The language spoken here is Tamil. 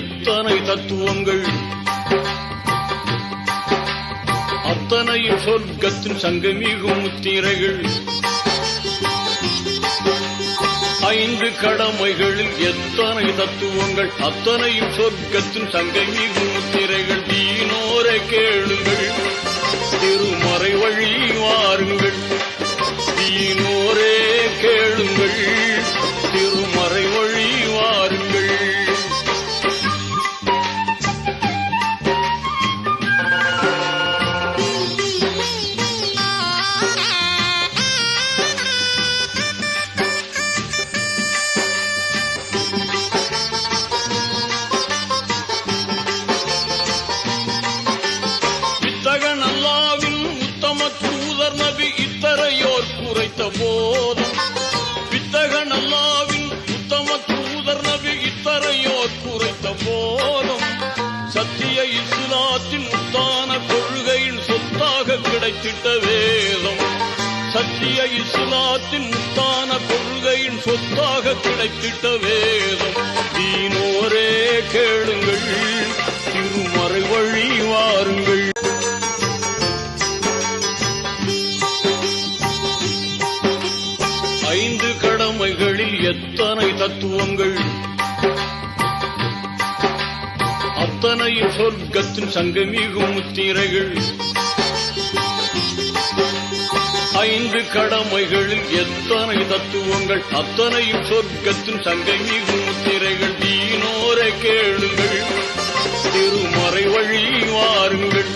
எத்தனை தத்துவங்கள், அத்தனையும் சொர்க்கத்தின் சங்கமிகும் முத்திரைகள். 5 கடமைகளில் எத்தனை தத்துவங்கள், அத்தனையும் சொர்க்கத்தின் சங்கமிகும் முத்திரைகள். தீனோரை கேளுங்கள், திருமறை வழி வாருங்கள். தீனோரே கேளுங்கள், திருமறை வழி வாருங்கள். வித்தகன் அல்லாவின் உத்தம தூதர் நபி இத்தரையோர் குறைத்த போதும், வித்தகன் அல்லாவின் உத்தம தூதர் நபி இத்தரையோர் குறைத்த போதும், சத்திய இஸ்லாத்தின் முத்தான கொள்கையின் சொத்தாக கிடைத்திட்ட வேதம், சத்திய இஸ்லாத்தின் முத்தான கொள்கையின் சொத்தாக கிடைத்திட்ட வேதம். தீனோரே கேளுங்கள், திருமறை வழி வாருங்கள். 5 கடமைகளில் எத்தனை தத்துவங்கள், அத்தனையும் சொர்க்கத்தின் சங்கமிகும் முத்திரைகள். 5 கடமைகளில் எத்தனை தத்துவங்கள், அத்தனையும் சொர்க்கத்தின் சங்கமிகும் முத்திரைகள். தீனோரை கேளுங்கள், திருமறை வழி வாருங்கள்.